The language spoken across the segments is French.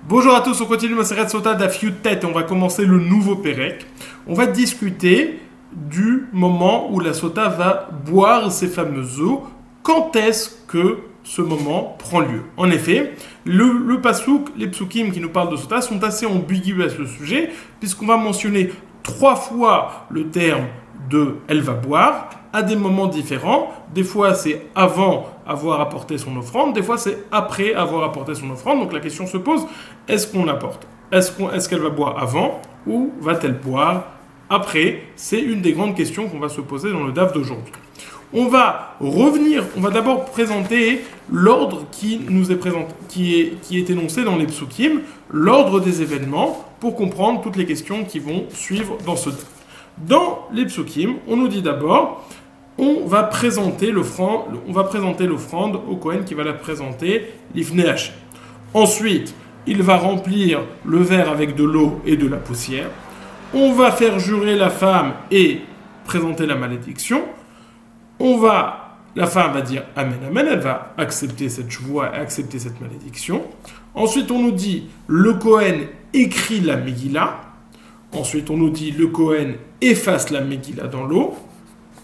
Bonjour à tous, on continue Maseret Sota Daf Yutet et on va commencer le nouveau Pérec. On va discuter du moment où la Sota va boire ses fameuses eaux. Quand est-ce que ce moment prend lieu? En effet, le pasouk, les psukim qui nous parlent de Sota sont assez ambigus à ce sujet, puisqu'on va mentionner 3 fois le terme de « elle va boire », à des moments différents. Des fois, c'est avant avoir apporté son offrande, des fois, c'est après avoir apporté son offrande. Donc la question se pose, est-ce qu'on l'apporte? Est-ce qu'elle va boire avant ou va-t-elle boire après? C'est une des grandes questions qu'on va se poser dans le DAF d'aujourd'hui. On va d'abord présenter l'ordre qui nous est présenté, qui est énoncé dans les psukim, l'ordre des événements, pour comprendre toutes les questions qui vont suivre dans ce DAF. Dans les psukim, on nous dit d'abord, on va présenter l'offrande au Kohen qui va la présenter l'Ifnei Hashem. Ensuite, il va remplir le verre avec de l'eau et de la poussière. On va faire jurer la femme et présenter la malédiction. La femme va dire Amen, Amen, elle va accepter cette chevoie et accepter cette malédiction. Ensuite, on nous dit, le Kohen écrit la Megillah. Ensuite, on nous dit, le Kohen efface la Megillah dans l'eau.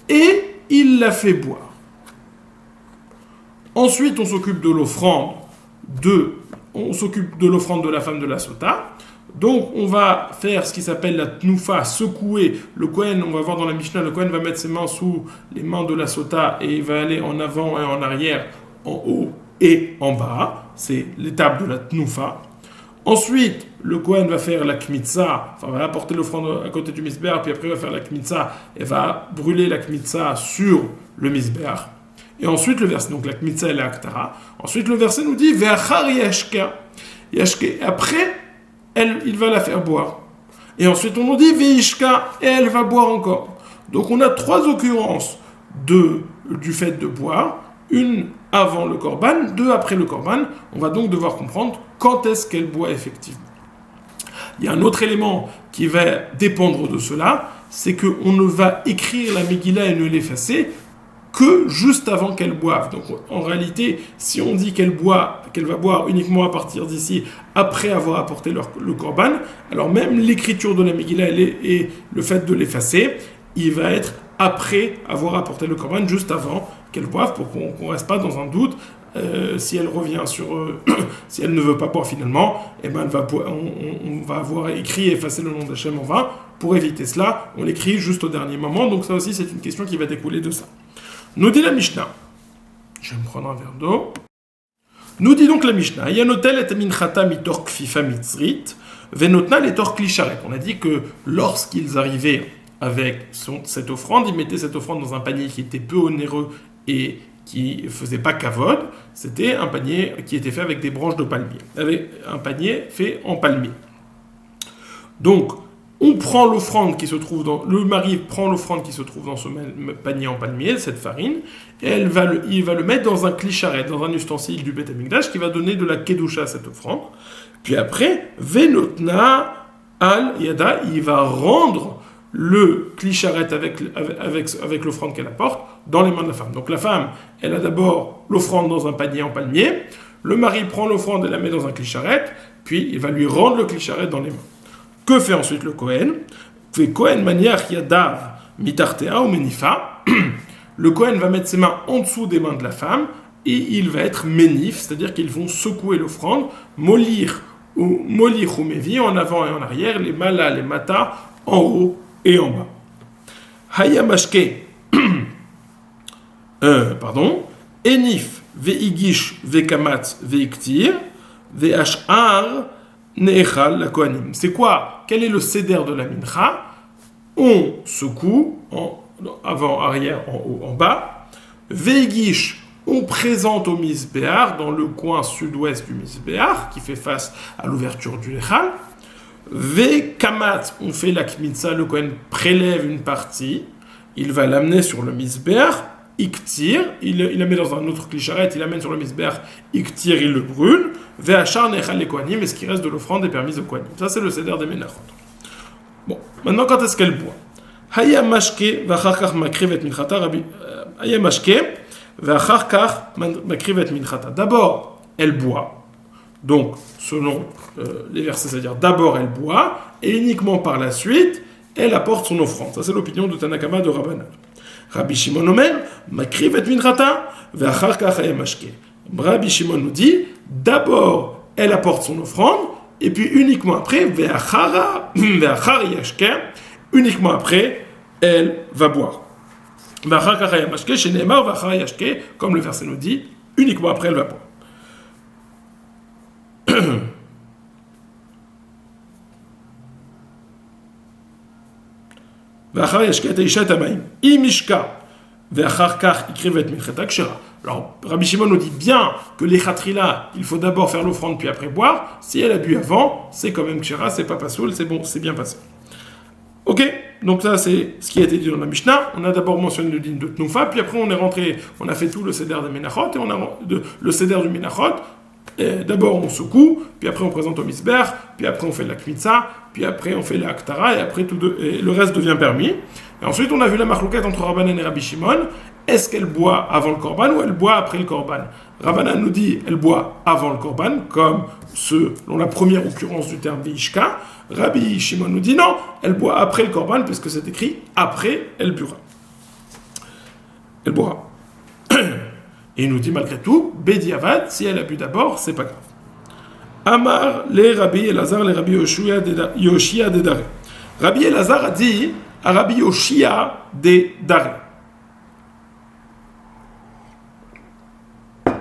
Et il la fait boire. Ensuite, on s'occupe de l'offrande de la femme de la Sota. Donc, on va faire ce qui s'appelle la tnoufa, secouer. Le Kohen, on va voir dans la Mishnah, le Kohen va mettre ses mains sous les mains de la Sota et il va aller en avant et en arrière, en haut et en bas. C'est l'étape de la tnoufa. Ensuite, le Kohen va faire la kmitza, va apporter l'offrande à côté du misbéach, puis après il va faire la kmitza et va brûler la kmitza sur le misbéach. Et ensuite le verset, donc la kmitza et la aktara. Ensuite le verset nous dit ve'achar yashka. Après, il va la faire boire. Et ensuite on nous dit ve'ishka, et elle va boire encore. Donc on a 3 occurrences du fait de boire, une avant le korban, 2 après le korban. On va donc devoir comprendre quand est-ce qu'elle boit effectivement. Il y a un autre élément qui va dépendre de cela, c'est qu'on ne va écrire la Megillah et ne l'effacer que juste avant qu'elle boive. Donc en réalité, si on dit qu'elle va boire uniquement à partir d'ici, après avoir apporté le korban, alors même l'écriture de la Megillah et le fait de l'effacer, il va être après avoir apporté le korban, juste avant qu'elle boive, pour qu'on ne reste pas dans un doute. Si elle revient si elle ne veut pas boire finalement, on va avoir écrit et effacé le nom d'Hachem en vain. Pour éviter cela, on l'écrit juste au dernier moment. Donc ça aussi, c'est une question qui va découler de ça. Nous dit la Mishnah. Je vais me prendre un verre d'eau. Nous dit donc la Mishnah. Yanotel et minchata mitor kfifa mitzrit, venotna letor klisharet. On a dit que lorsqu'ils arrivaient avec cette offrande, ils mettaient cette offrande dans un panier qui était peu onéreux et qui ne faisait pas kavod. C'était un panier qui était fait avec des branches de palmier, avec un panier fait en palmier. Donc, on prend l'offrande qui se trouve le mari prend l'offrande qui se trouve dans ce panier en palmier, cette farine, et il va le mettre dans un klisharet, dans un ustensile du Beth Amikdash qui va donner de la kedusha à cette offrande. Puis après, venotna al yada, il va rendre le klisharet avec l'offrande qu'elle apporte dans les mains de la femme. Donc la femme, elle a d'abord l'offrande dans un panier en palmier, le mari prend l'offrande et la met dans un klisharet, puis il va lui rendre le klisharet dans les mains. Que fait ensuite le Kohen? Fait Kohen maniach yadav mitartea ou menifa. Le Kohen va mettre ses mains en dessous des mains de la femme et il va être menif, c'est-à-dire qu'ils vont secouer l'offrande, molir ou mevi, en avant et en arrière, les mala, les mata, en haut et en bas. Hayamashke, enif veigish vekamat veiktir veashar neechal la kohanim. C'est quoi? Quel est le seder de la mincha? On secoue avant, arrière, en haut, en bas. Veigish, on présente au misbéach dans le coin sud-ouest du misbéach qui fait face à l'ouverture du Echal. Vekamat, on fait la kmitza, le Kohen prélève une partie, il va l'amener sur le misbéach, iktir, il la met dans un autre klisharet, il l'amène sur le misbéach, iktir, il le brûle, veachar nechal les kohanim, et ce qui reste de l'offrande est permis aux kohanim. Ça c'est le seder des menachot. Bon, maintenant quand est-ce qu'elle boit? Haya mashke v'achar makriv et minchata, haya mashke v'achar makriv et minchata. D'abord, elle boit. Donc, selon les versets, c'est-à-dire d'abord elle boit, et uniquement par la suite, elle apporte son offrande. Ça, c'est l'opinion de Tanakama de Rabbanan. Rabbi Shimon Omer, Makriv et Minchata, Ve'achar kach mashke. Rabbi Shimon nous dit, d'abord elle apporte son offrande, et puis uniquement après, Ve'achar yashke, uniquement après, elle va boire. Ve'achar kach mashke, chez Neymar, Ve'achar yashke, comme le verset nous dit, uniquement après elle va boire. Alors, Rabbi Shimon nous dit bien que les khatrila, il faut d'abord faire l'offrande puis après boire. Si elle a bu avant, c'est quand même kshera, c'est pas pasoul, c'est bon, c'est bien passé. Ok, donc ça c'est ce qui a été dit dans la Mishnah. On a d'abord mentionné le din de Tnufa, puis après on est rentré, on a fait tout le seder de Menachot, et on a le seder du Menachot. D'abord on secoue, puis après on présente au misber, puis après on fait la kmitza, puis après on fait la aktara, et après le reste devient permis. Et ensuite on a vu la marloquette entre Rabbanan et Rabbi Shimon. Est-ce qu'elle boit avant le korban ou elle boit après le korban? Rabbanan nous dit elle boit avant le korban, comme selon la première occurrence du terme Vishka. Rabbi Shimon nous dit non, elle boit après le korban, puisque c'est écrit après elle boira. Elle boira. Et il nous dit malgré tout, Bediavad, si elle a bu d'abord, c'est pas grave. Amar, les Rabbi Elazar, les Rabbi Yoshia de Dare. Rabbi Elazar a dit à Rabbi Yoshia de Dare.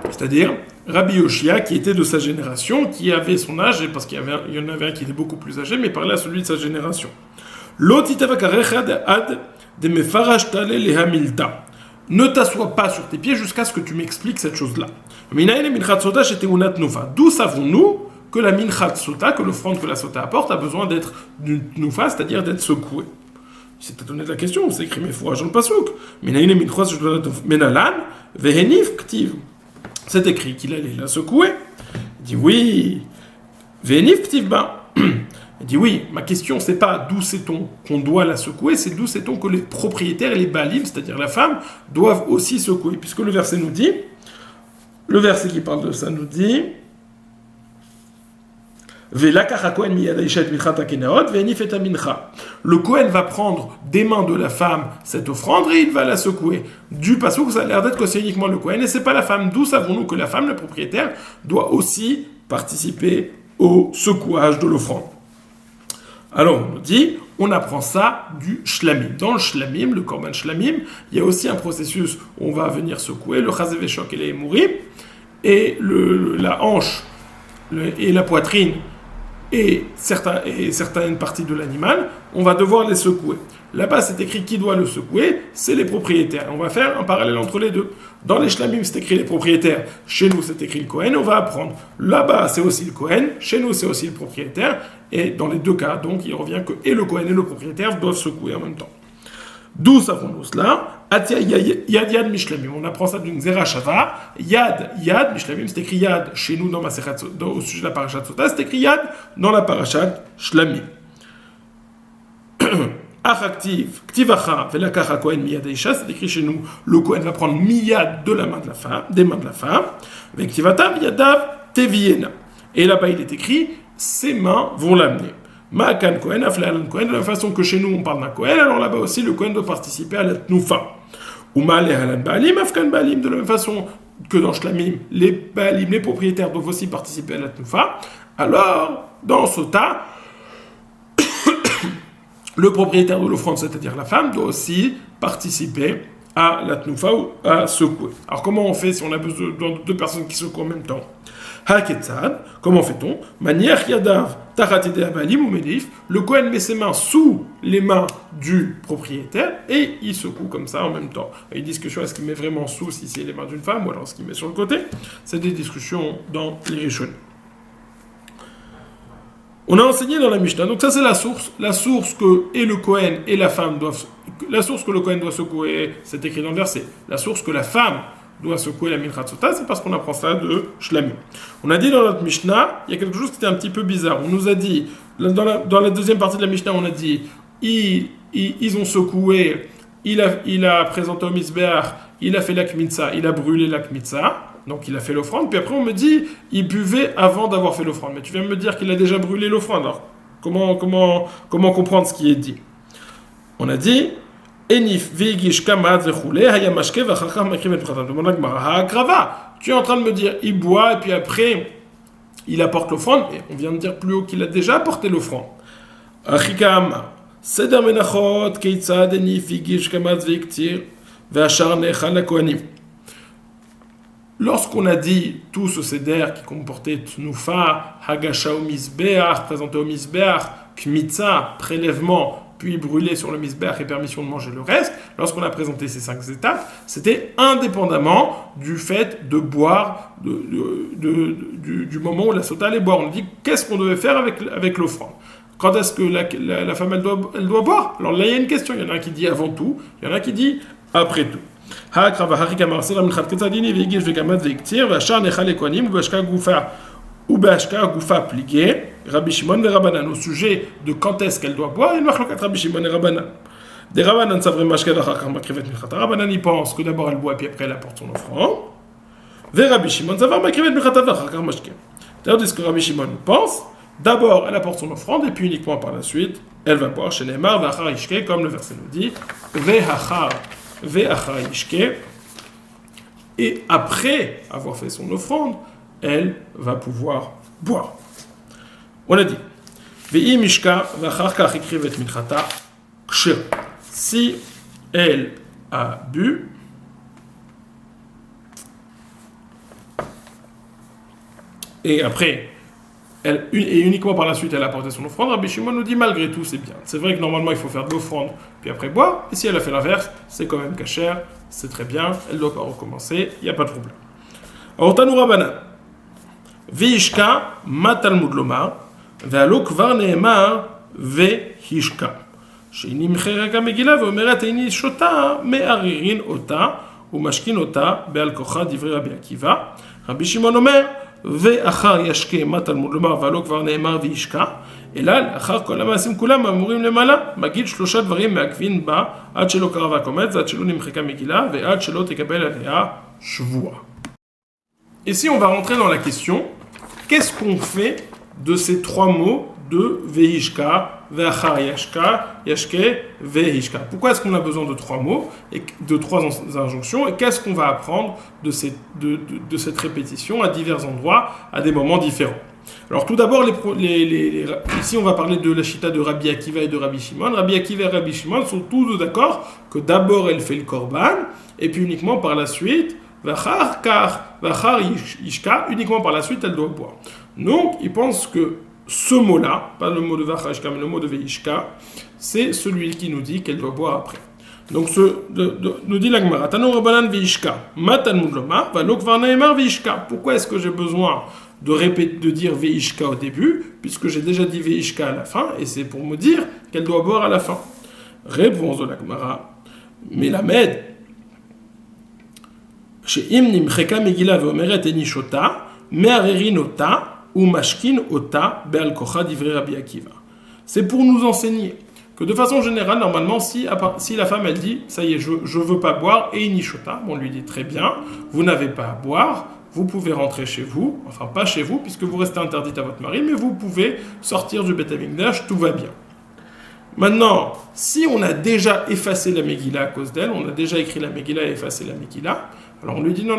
C'est-à-dire, Rabbi Yoshia, qui était de sa génération, qui avait son âge, parce qu'il y en avait un qui était beaucoup plus âgé, mais parlait à celui de sa génération. Ad de mefarash tale lehamilta. Ne t'assois pas sur tes pieds jusqu'à ce que tu m'expliques cette chose-là. D'où savons-nous que la minchat sota, que l'offrande que la sota apporte, a besoin d'être d'une tnufa, c'est-à-dire d'être secouée? Il s'est étonné de la question, c'est écrit mes fourrages dans le pasouk. C'est écrit qu'il allait la secouer. Il dit oui. Vehenif ktiv ba. Il dit oui, ma question c'est pas d'où sait-on qu'on doit la secouer, c'est d'où sait-on que les propriétaires et les balim, c'est-à-dire la femme, doivent aussi secouer. Puisque le verset nous dit, le verset qui parle de ça nous dit, le Kohen va prendre des mains de la femme cette offrande et il va la secouer. Du passouk, ça a l'air d'être que c'est uniquement le Kohen et c'est pas la femme. D'où savons-nous que la femme, le propriétaire, doit aussi participer au secouage de l'offrande? Alors on nous dit, on apprend ça du shlamim. Dans le shlamim, le korban shlamim, il y a aussi un processus où on va venir secouer le chazeveshok et les mourim, et la hanche et la poitrine et certaines parties de l'animal, on va devoir les secouer. Là-bas, c'est écrit qui doit le secouer, c'est les propriétaires. On va faire un parallèle entre les deux. Dans les shlamim, c'est écrit les propriétaires. Chez nous, c'est écrit le Kohen. On va apprendre. Là-bas, c'est aussi le Kohen. Chez nous, c'est aussi le propriétaire. Et dans les deux cas, donc, il revient que et le Kohen et le propriétaire doivent secouer en même temps. D'où savons-nous cela? Yad mishlamim. On apprend ça d'une zerachava. Yad mishlamim, c'est écrit yad chez nous dans au sujet de la parashat sota. C'est écrit yad dans la parashat shlamim. Achaktiv, ktivacha, velakacha kohen miyad eisha, c'est écrit chez nous, le kohen va prendre miyad de la main de la femme, des mains de la femme, vektivata miyadav teviena. Et là-bas il est écrit, ses mains vont l'amener. Ma'akan kohen, afle'alan kohen, de la façon que chez nous on parle d'un kohen, alors là-bas aussi le kohen doit participer à la tnufa. Uma le'alan ba'alim, afkan ba'alim, de la même façon que dans shlamim, les ba'alim, les propriétaires doivent aussi participer à la tnufa. Alors, dans sota, le propriétaire de l'offrande, c'est-à-dire la femme, doit aussi participer à la tnufa ou à secouer. Alors comment on fait si on a besoin de deux personnes qui secouent en même temps? Haketzad, comment fait-on? Manière yadav tachatide abalim ou medif, le Kohen met ses mains sous les mains du propriétaire et il secoue comme ça en même temps. Et une discussion, est-ce qu'il met vraiment sous si c'est les mains d'une femme ou alors est-ce qu'il met sur le côté? C'est des discussions dans les Rishonim. On a enseigné dans la Mishnah, donc ça c'est la source que et le Kohen et la femme doivent, la source que le Kohen doit secouer, c'est écrit dans le verset. La source que la femme doit secouer la minchat sota, c'est parce qu'on apprend ça de shlamim. On a dit dans notre Mishnah, il y a quelque chose qui était un petit peu bizarre. On nous a dit, dans la deuxième partie de la Mishnah, on a dit, ils ont secoué, il a présenté au misbeach, il a fait la kmitza, il a brûlé la kmitza. donc il a fait l'offrande, puis après on me dit, il buvait avant d'avoir fait l'offrande. Mais tu viens me dire qu'il a déjà brûlé l'offrande. Alors, comment comprendre ce qui est dit? On a dit, Enif veigish kamad vechule hayamashke vachachar makrim et pchatam. Demande la Gemara, ha'akrava. Tu es en train de me dire, il boit et puis après il apporte l'offrande. Et on vient de dire plus haut qu'il a déjà apporté l'offrande. Achikam seder menachot keitzad enif veigish kamad veiktir ve'ashar nechal lakohanim. Lorsqu'on a dit tout ce seder qui comportait tnufa, hagasha au misbeach, présenté au misbeach, kmitza, prélèvement, puis brûler sur le misbeach et permission de manger le reste, lorsqu'on a présenté ces 5 étapes, c'était indépendamment du fait de boire, du moment où la sota allait boire. On dit qu'est-ce qu'on devait faire avec l'offrande. Quand est-ce que la femme elle doit boire? Alors là il y a une question, il y en a un qui dit avant tout, il y en a un qui dit après tout. Au sujet de quand est-ce qu'elle doit boire, il y a Rabbi Shimon et Rabbanan. Des Rabbanan savent Rabbanan il pense que d'abord elle boit et puis après elle apporte son offrande. Des Rabbi Shimon savent tandis que Rabbi Shimon pense d'abord elle apporte son offrande et puis uniquement par la suite elle va boire chez Neymar v'achar ishke comme le verset nous dit ve'achar ishke, et après avoir fait son offrande elle va pouvoir boire. On a dit ve'im ishka v'achar kach ikrivet minchata kshir. Si elle a bu et après et uniquement par la suite elle a apporté son offrande, Rabbi Shimon nous dit malgré tout c'est bien. C'est vrai que normalement il faut faire de l'offrande puis après boire, et si elle a fait l'inverse, c'est quand même kasher, c'est très bien, elle ne doit pas recommencer, il n'y a pas de problème. Alors Tanu Rabbanan Veishka matalmud lomar ve'alo kvar ne'emar ve'hishka she'ini mchereka megillah ve'omeret eini shota me'aririn ota u'mashkin ota be'al kocha divrei Rabbi Akiva. Rabbi Shimon omer ve'achar yashke matalmud lomar ve'alo kvar ne'emar ve'hishka. Et là, אחר כל המעשים כולם אמורים למעלה, מגיד 3 דברים מעכבים בה, עד שלא קרבה קומץ, עד שלא נמחקה מגילה, ועד שלא תקבל עליה שבוע. Et si on va rentrer dans la question, qu'est-ce qu'on fait de ces 3 mots de Veishka, Ve'achar Yashke, Veishka? Pourquoi est-ce qu'on a besoin de 3 mots, et de 3 injonctions, et qu'est-ce qu'on va apprendre de cette répétition à divers endroits, à des moments différents? Alors tout d'abord, ici on va parler de la chita de Rabbi Akiva et de Rabbi Shimon. Rabbi Akiva et Rabbi Shimon sont tous d'accord que d'abord elle fait le korban, et puis uniquement par la suite, Vachar Ishka, uniquement par la suite elle doit boire. Donc ils pensent que ce mot-là, pas le mot de Vachar Ishka, mais le mot de Veishka, c'est celui qui nous dit qu'elle doit boire après. Donc nous dit la Gemara, Tanu Rabbanan Veishka, Matalmud lomar, v'alo kvar ne'emar Veishka. Pourquoi est-ce que j'ai besoin de dire Veishka au début, puisque j'ai déjà dit Veishka à la fin, et c'est pour me dire qu'elle doit boire à la fin? Réponse de la Gemara, Melamed, she'im nimcheka megillah ve'omeret eni shota, me'arerin ota, ou mashkin ota, be'al kocha divrei Rabbi Akiva. C'est pour nous enseigner que de façon générale, normalement, si la femme elle dit, ça y est, je veux pas boire, et eni shota, on lui dit très bien, vous n'avez pas à boire, vous pouvez rentrer chez vous, enfin pas chez vous, puisque vous restez interdite à votre mari, mais vous pouvez sortir du Beth Amikdash, tout va bien. Maintenant, si on a déjà effacé la Megillah à cause d'elle, on a déjà écrit la Megillah et effacé la Megillah, alors on lui dit non,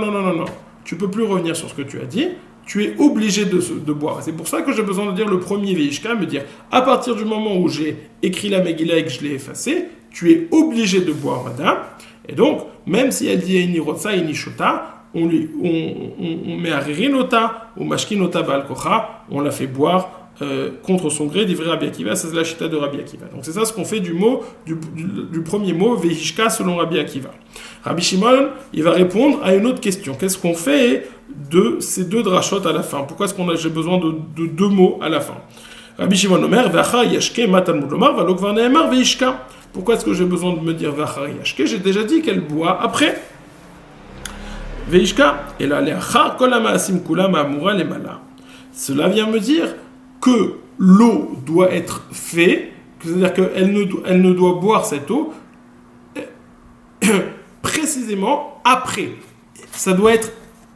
tu peux plus revenir sur ce que tu as dit, tu es obligé de boire. C'est pour ça que j'ai besoin de dire le premier Veishka, me dire, à partir du moment où j'ai écrit la Megillah et que je l'ai effacée, tu es obligé de boire, madame. Et donc, même si elle dit Eini Rotsa, Eini Shota, on met à Ririnota ou Mashkinota Baal Kocha, on la fait boire contre son gré d'Ivri Rabbi Akiva, c'est la chita de Rabbi Akiva. Donc c'est ça ce qu'on fait du premier mot, Veishka, selon Rabbi Akiva. Rabbi Shimon, il va répondre à une autre question. Qu'est-ce qu'on fait de ces 2 drachot à la fin? Pourquoi est-ce j'ai besoin de 2 mots à la fin? Rabbi Shimon Omer, V'achar Yashke matalmud lomar, v'alo kvar ne'emar Veishka. Pourquoi est-ce que j'ai besoin de me dire V'achar Yashke? J'ai déjà dit qu'elle boit après. Veishka, et là, le'achar kol ha'ma'asim kulam ha'amura lemala. Cela vient me dire que l'eau doit être faite, c'est-à-dire qu'elle ne doit boire cette eau précisément après. Ça doit être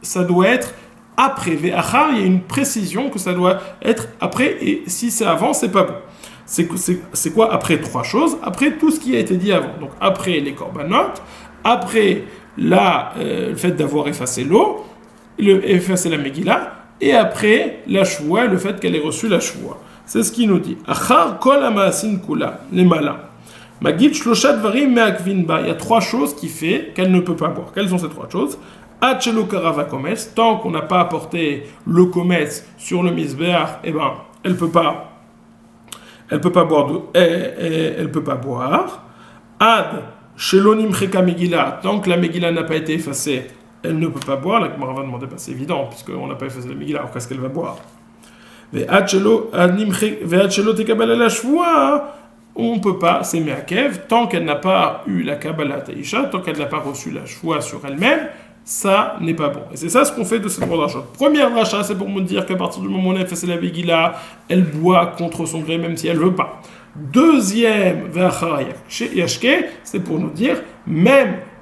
ça doit être après. Ve'achar, il y a une précision que ça doit être après, et si c'est avant, c'est pas bon. C'est quoi après trois choses? Après tout ce qui a été dit avant. Donc après les korbanot, après le fait d'avoir effacé l'eau, effacer la Megillah, et après la Shvoua, le fait qu'elle ait reçu la Shvoua. C'est ce qu'il nous dit. Achar kol ha'ma'asin kula, les malins. Magid shlosha dvarim me'akvin ba. Il y a trois choses qui fait qu'elle ne peut pas boire. Quelles sont ces trois choses? Ad shelo karava kometz, tant qu'on n'a pas apporté le kometz sur le misbeach, eh ben, elle peut pas boire elle peut pas boire. Ad shelo nimcheka Megillah, tant que la Megillah n'a pas été effacée, elle ne peut pas boire. La Gemara va demander, c'est évident, puisqu'on n'a pas effacé la Megillah, alors qu'est-ce qu'elle va boire? Ve'ad shelo tekabel la shvoua, on ne peut pas, c'est me'akev, tant qu'elle n'a pas eu la Kabbalah Taïcha, tant qu'elle n'a pas reçu la shvoua sur elle-même, ça n'est pas bon. Et c'est ça ce qu'on fait de cette dracha. Première dracha, c'est pour me dire qu'à partir du moment où on a effacé la Megillah, elle boit contre son gré, même si elle ne veut pas. Deuxième, c'est pour nous dire,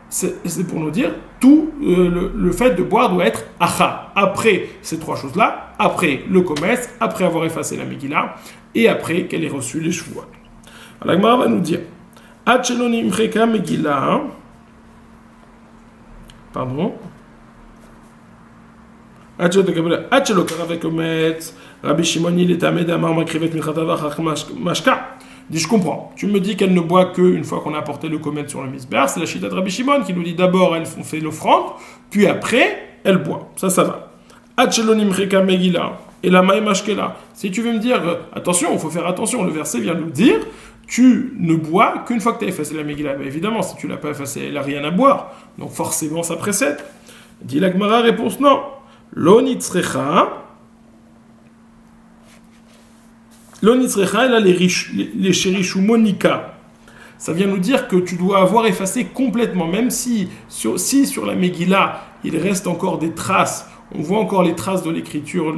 c'est pour nous dire, tout le fait de boire doit être acha. Après ces trois choses-là, après le commerce, après avoir effacé la Megillah, et après qu'elle ait reçu les shvuot. Alors, la Gemara va nous dire, Hacheloni imcheka Megillah, pardon, Hachelo karavek ometz, Rabbi Shimon il est amed amar makrivet michatavach mashka. Dit, je comprends. Tu me dis qu'elle ne boit qu'une fois qu'on a apporté le komet sur le misber. C'est la chita de Rabbi Shimon qui nous dit d'abord elle fait l'offrande, puis après elle boit. Ça va. Hacheloni imcheka Megillah. Et la maïmashkela. Si tu veux me dire, attention, il faut faire attention, le verset vient nous dire, tu ne bois qu'une fois que tu as effacé la Megillah. Ben évidemment, si tu ne l'as pas effacée, elle n'a rien à boire. Donc forcément, ça précède. Dit la Gemara, réponse non. L'onitzrecha, elle a les chérishou monika. Ça vient nous dire que tu dois avoir effacé complètement, même si sur la Megillah, il reste encore des traces. On voit encore les traces de l'écriture,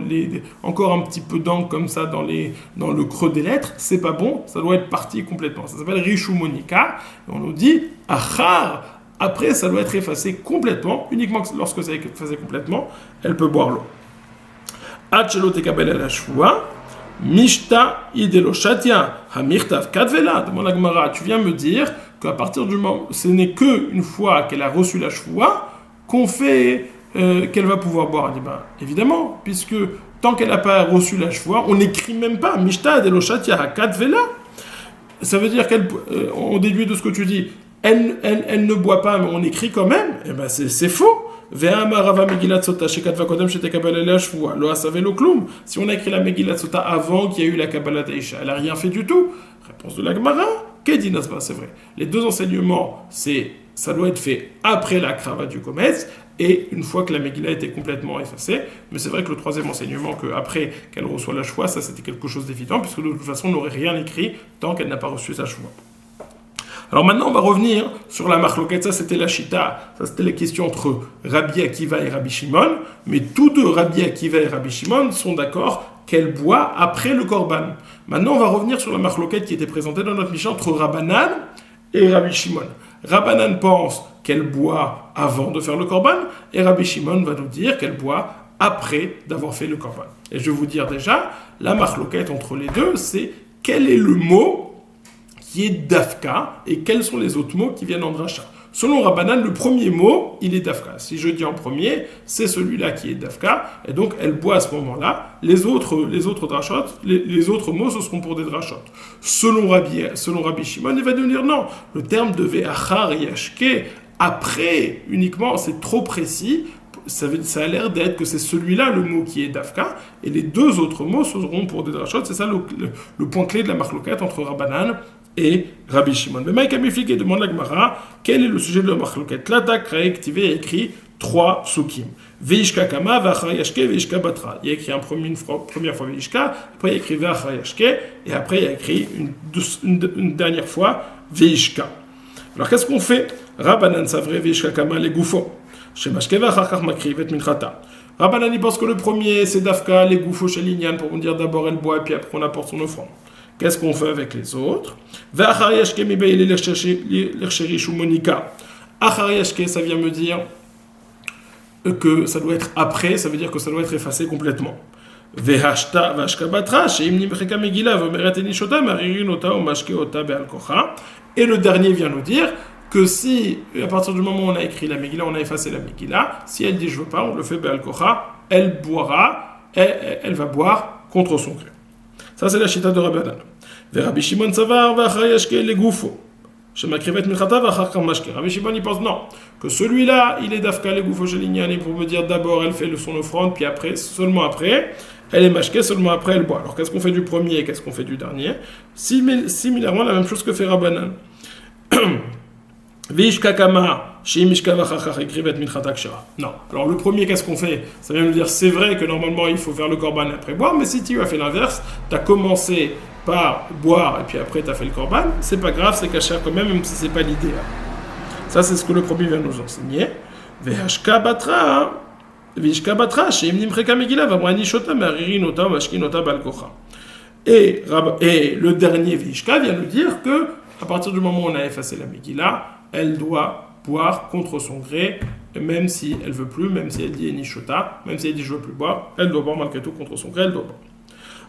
encore un petit peu d'encre comme ça dans le creux des lettres, c'est pas bon, ça doit être parti complètement. Ça s'appelle Rishou Monika, et on nous dit Achar, après ça doit être effacé complètement, uniquement lorsque ça est effacé complètement, elle peut boire l'eau. Hachelo tekabel el hashvua, mishta idelo shatia, hamirtav kadvela, demande la Gemara, tu viens me dire qu'à partir du moment, ce n'est qu'une fois qu'elle a reçu la shvua qu'on fait. Qu'elle va pouvoir boire. Elle dit, évidemment, puisque tant qu'elle n'a pas reçu la shvoua, on n'écrit même pas Mishta Deloshat Yahakat Vela. Ça veut dire on déduit de ce que tu dis, elle ne boit pas, mais on écrit quand même. Eh ben c'est faux. Si on a écrit la Megillat Sota avant qu'il y ait eu la Kabbalah Taïcha, elle n'a rien fait du tout. Réponse de la Gemara, Kedin Asba, c'est vrai. Les deux enseignements, ça doit être fait après la krava du commerce et une fois que la Megillah était complètement effacée. Mais c'est vrai que le troisième enseignement, qu'après qu'elle reçoit la shvoua, ça c'était quelque chose d'évident, puisque de toute façon on n'aurait rien écrit tant qu'elle n'a pas reçu sa shvoua. Alors maintenant on va revenir sur la marloquette, ça c'était la shita, ça c'était les questions entre Rabbi Akiva et Rabbi Shimon, mais tous deux, Rabbi Akiva et Rabbi Shimon, sont d'accord qu'elle boit après le korban. Maintenant on va revenir sur la marloquette qui était présentée dans notre Mishnah entre Rabbanan et Rabbi Shimon. Rabbanan pense qu'elle boit avant de faire le korban, et Rabbi Shimon va nous dire qu'elle boit après d'avoir fait le korban. Et je vais vous dire déjà, la marloquette entre les deux, c'est quel est le mot qui est dafka, et quels sont les autres mots qui viennent en dracha. Selon Rabbanan, le premier mot, il est dafka. Si je dis en premier, c'est celui-là qui est dafka, et donc elle boit à ce moment-là. Les autres drachot, les autres mots, ce seront pour des drachot. Selon Rabbi Shimon, il va nous dire non. Le terme de ve'achar yashke, après uniquement, c'est trop précis. Ça a l'air d'être que c'est celui-là le mot qui est dafka, et les deux autres mots seront pour des drachot. C'est ça le point clé de la marloquette entre Rabbanan et Rabbi Shimon. Mais Maïka Miflik demande la Gemara, quel est le sujet de la marloquette? Là, Kraektivé a écrit 3 sukim. Veishka kama, vachayashke, veishka batra. Il y a écrit première fois Veishka, après il y a écrit vachayashke, et après il y a écrit une dernière fois Veishka. Alors qu'est-ce qu'on fait? Rabbanan savre Veishka kama les goufos. Shemashke vachachach makrivet minchata. Rabbanan il pense que le premier c'est dafka, les goufos chez Lignan, pour vous dire d'abord elle boit, et puis après on apporte son offrande. Qu'est-ce qu'on fait avec les autres? V'achar mibeili l'ercherish ou monika. Achar yashke, ça vient me dire que ça doit être après, ça veut dire que ça doit être effacé complètement. Vehashta vashkabatra sheim nimcheka megillah vomeret enishota maririn ota ou mashke ota be'al kocha. Et le dernier vient nous dire que si, à partir du moment où on a écrit la Megillah, on a effacé la Megillah, si elle dit je veux pas, on le fait be'al kocha, elle boira, elle va boire contre son gré. Ça c'est la chita de Rabbanan. Rabbi Shimon savar v'achar yashke legufo. Shemakrivet milchata v'achar kam mashke. Rabbi Shimon il pense non, que celui-là il est dafka legufo shel inyani pour me dire d'abord elle fait son offrande, puis après, seulement après, elle est mashke, seulement après elle boit. Alors qu'est-ce qu'on fait du premier et qu'est-ce qu'on fait du dernier? Similairement la même chose que fait Rabbanan. Non. Alors le premier, qu'est-ce qu'on fait? Ça vient nous dire, c'est vrai que normalement il faut faire le korban après boire, mais si tu as fait l'inverse, tu as commencé par boire et puis après tu as fait le korban, c'est pas grave, c'est kasher quand même si c'est pas l'idéal. Ça c'est ce que le premier vient nous enseigner. Et le dernier Vishka vient nous dire que à partir du moment où on a effacé la Megillah, elle doit boire contre son gré, même si elle veut plus, même si elle dit Enishota, même si elle dit je veux plus boire, elle doit boire malgré tout contre son gré, elle doit boire.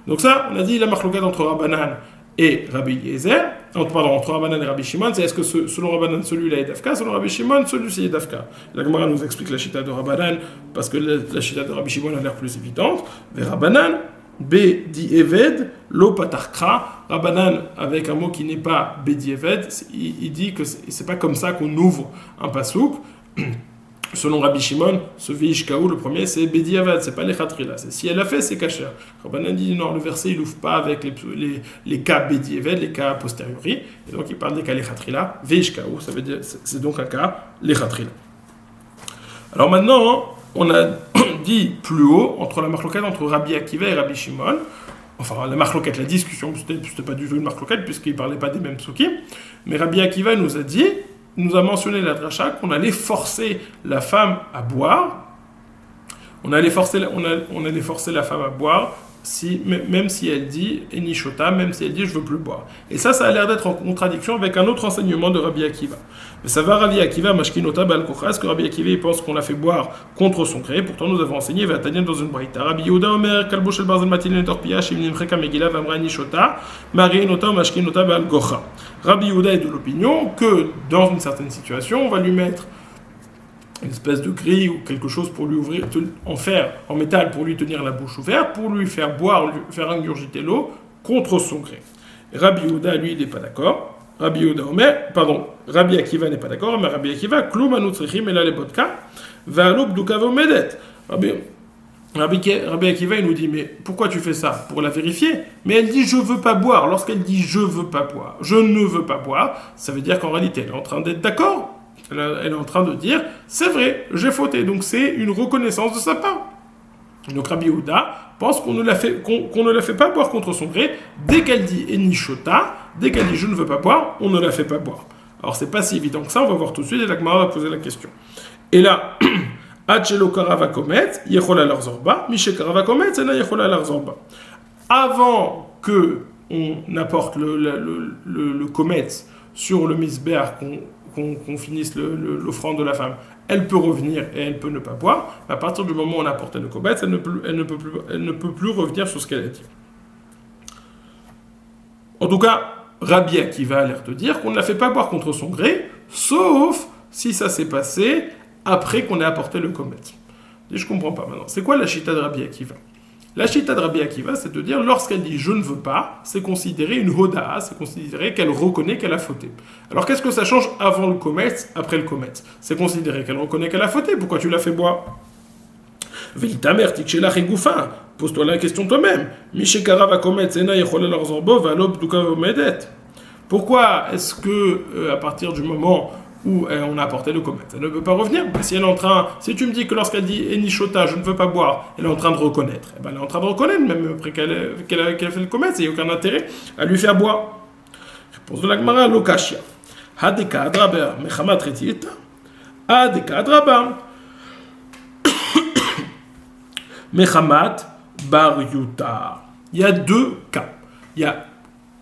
Donc ça, on a dit la marloquette entre Rabbanan et Rabbi Yezer, entre Rabbanan et Rabbi Shimon, c'est est-ce que selon Rabbanan celui-là est Dafka, selon Rabbi Shimon celui-ci est Dafka. La Gemara nous explique la chita de Rabbanan parce que la chita de Rabbi Shimon a l'air plus évidente. Mais Rabbanan, Bedi Eved, lo patarkra, Rabbanan avec un mot qui n'est pas Bedi Eved, il dit que c'est pas comme ça qu'on ouvre un pasouk. Selon Rabbi Shimon, ce Veishkaou, le premier, c'est Bedi Eved, c'est pas les Khatrila, c'est si elle a fait, c'est kasher. Rabbanan dit non, le verset il ouvre pas avec les cas Bedi Eved, les cas a posteriori, et donc il parle des cas les Khatrila, Veishkaou, ça veut dire c'est donc un cas les Khatrila. Alors maintenant, on a dit plus haut, entre la marloquette entre Rabbi Akiva et Rabbi Shimon, enfin la marloquette, la discussion, c'était pas du tout une marloquette puisqu'ils ne parlaient pas des mêmes psukim, mais Rabbi Akiva nous a mentionné la dracha qu'on allait forcer la femme à boire, on allait forcer la femme à boire, même si elle dit Enishota, même si elle dit je veux plus boire. Et ça a l'air d'être en contradiction avec un autre enseignement de Rabbi Akiva. Mais ça va Rabbi Akiva, Mashkinota, Balkocha, est-ce que Rabbi Akiva il pense qu'on l'a fait boire contre son gré? Pourtant nous avons enseigné, Vataniel dans une braïta. Rabbi Yehuda Omer, Kalboshel Barzel Matilin Torpia, Shimnim Freka Megillah, Vamra Enishota, Marienota, Mashkinota, Balkocha. Rabbi Yehuda est de l'opinion que dans une certaine situation, on va lui mettre une espèce de grille ou quelque chose pour lui ouvrir, en fer, en métal, pour lui tenir la bouche ouverte, pour lui faire boire, lui faire ingurgiter l'eau contre son gré. Rabbi Yehuda, lui, il n'est pas d'accord. Rabbi Akiva n'est pas d'accord, mais Rabbi Akiva, Kloum anutrichim ela lebodka, ve'alub dukavo medet. Rabbi Akiva, il nous dit, mais pourquoi tu fais ça? Pour la vérifier. Mais elle dit, je veux pas boire. Lorsqu'elle dit, je veux pas boire, je ne veux pas boire, ça veut dire qu'en réalité, elle est en train d'être d'accord. Elle est en train de dire, c'est vrai, j'ai fauté. Donc c'est une reconnaissance de sa part. Donc Rabbi Yehuda pense qu'on ne la fait pas boire contre son gré. Dès qu'elle dit Enishota, dès qu'elle dit je ne veux pas boire, on ne la fait pas boire. Alors c'est pas si évident que ça, on va voir tout de suite et la Gemara va poser la question. Et là, Achelo karavakomet, yechola larzorba, mishe karavakomet, c'est na yechola larzorba. Avant que on apporte le komet sur le misber, qu'on finisse l'offrande de la femme, elle peut revenir et elle peut ne pas boire. À partir du moment où on a apporté le komet, elle ne peut plus revenir sur ce qu'elle a dit. En tout cas, Rabbi Akiva a l'air de dire qu'on ne la fait pas boire contre son gré, sauf si ça s'est passé après qu'on ait apporté le komet. Je ne comprends pas maintenant. C'est quoi la chita de Rabbi Akiva? La chita de Rabbi Akiva, c'est de dire, lorsqu'elle dit « je ne veux pas », c'est considéré une hoda'a, c'est considéré qu'elle reconnaît qu'elle a fauté. Alors qu'est-ce que ça change avant le komet, après le komet? C'est considéré qu'elle reconnaît qu'elle a fauté. Pourquoi tu l'as fait boire? Ve'itamer tikshela chegoufa. Pose-toi la question toi-même. Mishekara va komet, sena yechola larzorbo, valob duka vomedet. Pourquoi est-ce que, à partir du moment où on a apporté le komet, elle ne peut pas revenir? Si tu me dis que lorsqu'elle dit Enishota, je ne veux pas boire, elle est en train de reconnaître. Elle est en train de reconnaître, même après qu'elle a fait le komet, il n'y a aucun intérêt à lui faire boire. Réponse de la Gemara, Lokashia. Hadeka adraba, mechamat retita. Hadeka adraba. Mechamat bar yuta. Il y a deux cas. Il y a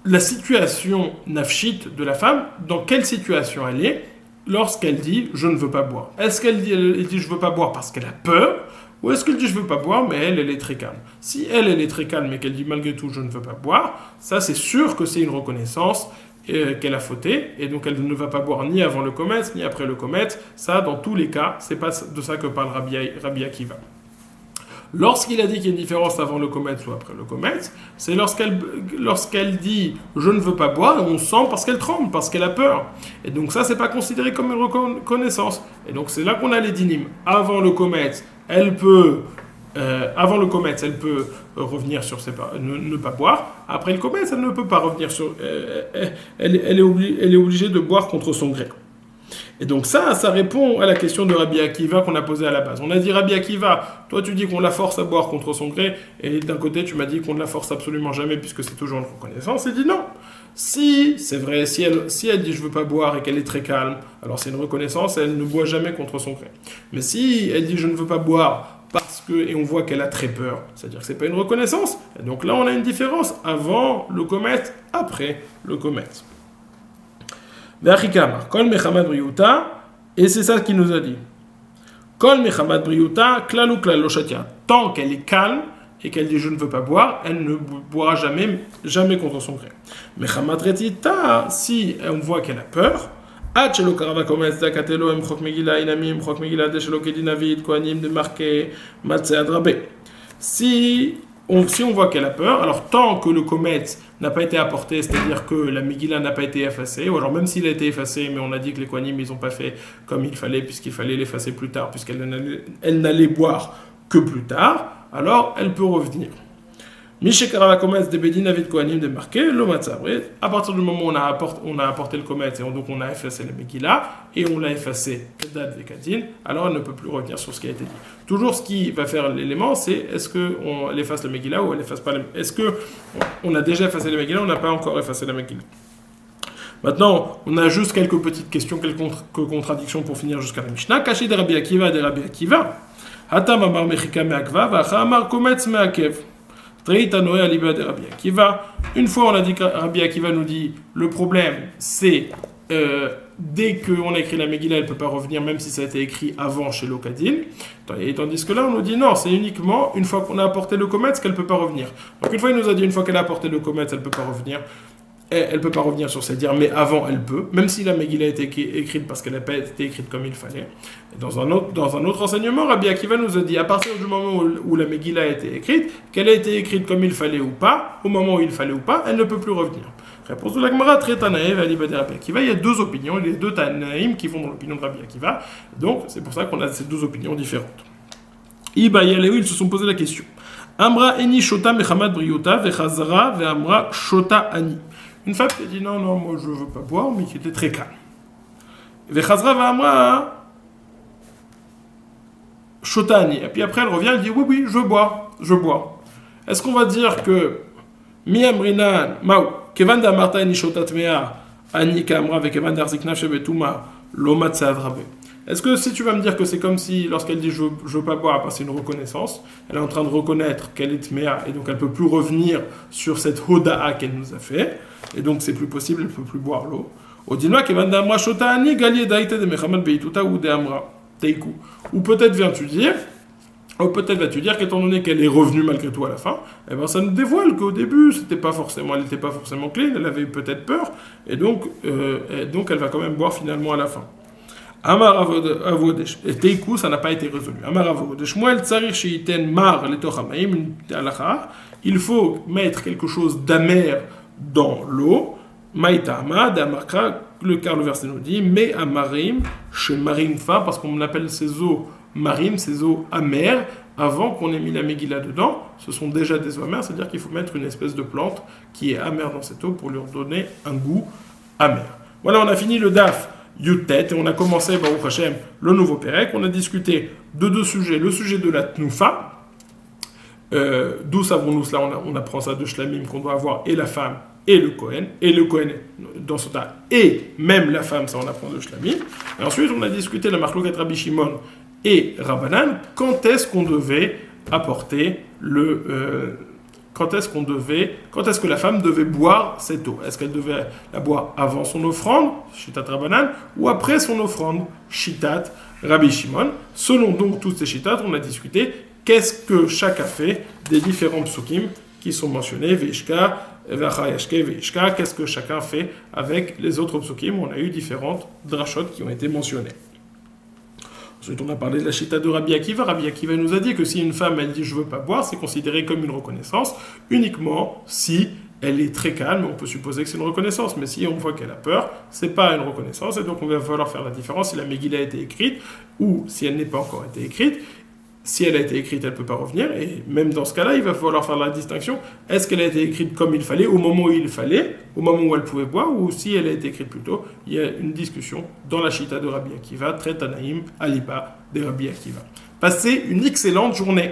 la situation nafshit de la femme, dans quelle situation elle est, lorsqu'elle dit je ne veux pas boire. Est-ce qu'elle dit, elle dit je ne veux pas boire parce qu'elle a peur, ou est-ce qu'elle dit je ne veux pas boire mais elle est très calme? Si elle est très calme et qu'elle dit malgré tout je ne veux pas boire, ça c'est sûr que c'est une reconnaissance qu'elle a fauté, et donc elle ne va pas boire ni avant le comète ni après le comète. Ça, dans tous les cas, c'est pas de ça que parle Rabbi Akiva. Lorsqu'il a dit qu'il y a une différence avant le comète ou après le comète, c'est lorsqu'elle dit je ne veux pas boire, on sent parce qu'elle tremble, parce qu'elle a peur. Et donc ça, c'est pas considéré comme une reconnaissance. Et donc c'est là qu'on a les dynimes. Avant le comète, elle peut revenir sur ne pas boire. Après le comète, elle ne peut pas revenir sur. Elle est obligée de boire contre son gré. Et donc ça répond à la question de Rabbi Akiva qu'on a posée à la base. On a dit Rabbi Akiva, toi tu dis qu'on la force à boire contre son gré, et d'un côté tu m'as dit qu'on ne la force absolument jamais puisque c'est toujours une reconnaissance. Il dit non. Si, c'est vrai, si elle dit je veux pas boire et qu'elle est très calme, alors c'est une reconnaissance, elle ne boit jamais contre son gré. Mais si elle dit je ne veux pas boire parce que, et on voit qu'elle a très peur, c'est-à-dire que c'est pas une reconnaissance, et donc là on a une différence avant le comète, après le comète. Et c'est ça qu'il nous a dit. Tant qu'elle est calme et qu'elle dit je ne veux pas boire, elle ne boira jamais contre son gré. Mais si on voit qu'elle a peur, si on voit qu'elle a peur, alors tant que le comète n'a pas été apporté, c'est-à-dire que la Megillah n'a pas été effacée, ou alors même s'il a été effacé, mais on a dit que les Kohanim ils n'ont pas fait comme il fallait, puisqu'il fallait l'effacer plus tard, puisqu'elle n'allait boire que plus tard, alors elle peut revenir. Mishekara comète de Bedin David Kohanim de marqué le matzah. À partir du moment où on a apporté le comète et donc on a effacé la Megillah et on l'a effacé Kedat Vekadin, alors elle ne peut plus revenir sur ce qui a été dit. Toujours ce qui va faire l'élément, c'est est-ce qu'on efface la Megillah ou elle efface pas la Megillah. Est-ce qu'on a déjà effacé la Megillah ou on n'a pas encore effacé la Megillah. Maintenant, on a juste quelques petites questions, quelques contradictions pour finir jusqu'à la Mishnah. Caché de Rabbi Akiva de Rabbi Akiva. Hatam amar mechika me'akva v'acha amar kometz me'akev. Une fois, on a dit que Rabbi Akiva nous dit le problème, c'est dès qu'on a écrit la Megillah, elle ne peut pas revenir, même si ça a été écrit avant chez l'Okadin. Et tandis que là, on nous dit non, c'est uniquement une fois qu'on a apporté le comète qu'elle ne peut pas revenir. Donc une fois, il nous a dit une fois qu'elle a apporté le comète, elle ne peut pas revenir. Elle ne peut pas revenir sur ses dires, mais avant elle peut, même si la Megillah a été écrite parce qu'elle n'a pas été écrite comme il fallait. Et dans un autre enseignement, Rabbi Akiva nous a dit, à partir du moment où la Megillah a été écrite, qu'elle a été écrite comme il fallait ou pas, au moment où il fallait ou pas, elle ne peut plus revenir. Réponse de la Gemara, très Tanaïm, Ali Bade Rabbi Akiva, il y a deux opinions, les deux Tanaïm qui vont dans l'opinion de Rabbi Akiva, donc c'est pour ça qu'on a ces deux opinions différentes. Iba Yaleou, ils se sont posé la question. Amra eni shota mechamad briyota vechazara ve'amra shota ani. Une femme qui a dit non, moi je ne veux pas boire, mais qui était très calme. Vechazra va'amra shota ani. Et puis après elle revient, elle dit oui, je bois. Est-ce qu'on va dire que mi amrinan mao kevan da marta eni shota tmea ani kamra ve kevan da zikna shebetuma lomat saadrabe. Est-ce que si tu vas me dire que c'est comme si, lorsqu'elle dit je veux pas boire, c'est une reconnaissance, elle est en train de reconnaître qu'elle est tméa, et donc elle peut plus revenir sur cette hoda'a qu'elle nous a fait, et donc c'est plus possible, elle peut plus boire l'eau. Odinoa kevan d'amra shota ani gali daite de mechamal beituta ou de amra teiku. Ou peut-être vas-tu dire qu'étant donné qu'elle est revenue malgré tout à la fin, eh ben ça nous dévoile qu'au début elle n'était pas forcément clean, elle avait peut-être peur, et donc elle va quand même boire finalement à la fin. Amar avodesh. Et teiku, ça n'a pas été résolu. Amar avodesh. Shmuel tsarir sheiten mar letoch hamaim alacha. Il faut mettre quelque chose d'amer dans l'eau. Maïtama, d'amarka, car le verset nous dit, mais amarim, chez marim fa, parce qu'on appelle ces eaux marim, ces eaux amères, avant qu'on ait mis la Megillah dedans, ce sont déjà des eaux amères, c'est-à-dire qu'il faut mettre une espèce de plante qui est amère dans cette eau pour lui donner un goût amer. Voilà, on a fini le daf Yutet, et on a commencé, Baruch Hashem, le nouveau Pérec. On a discuté de deux sujets. Le sujet de la Tnoufa, d'où savons-nous cela, on apprend ça de Shlamim, qu'on doit avoir et la femme et le Kohen dans ce tas, et même la femme, ça on apprend de Shlamim. Et ensuite, on a discuté la Marloquet Rabbi Shimon et Rabbanan, quand est-ce qu'on devait apporter le quand est-ce que la femme devait boire cette eau. Est-ce qu'elle devait la boire avant son offrande, Shitat Rabbanan, ou après son offrande, Shitat Rabbi Shimon. Selon donc toutes ces Shitat, on a discuté qu'est-ce que chacun fait des différents psukim qui sont mentionnés, Veishka, Vachayashke, Veishka, qu'est-ce que chacun fait avec les autres psukim. On a eu différentes drashot qui ont été mentionnées. Ensuite, on a parlé de la chita de Rabbi Akiva. Rabbi Akiva nous a dit que si une femme, elle dit « je veux pas boire », c'est considéré comme une reconnaissance uniquement si elle est très calme. On peut supposer que c'est une reconnaissance, mais si on voit qu'elle a peur, c'est pas une reconnaissance. Et donc, on va falloir faire la différence si la Megillah a été écrite ou si elle n'est pas encore été écrite. Si elle a été écrite, elle ne peut pas revenir. Et même dans ce cas-là, il va falloir faire la distinction. Est-ce qu'elle a été écrite comme il fallait, au moment où il fallait, au moment où elle pouvait boire, ou si elle a été écrite plus tôt. Il y a une discussion dans la Chita de Rabbi Akiva, très Tanaïm, Aliba de Rabbi Akiva. Passez une excellente journée.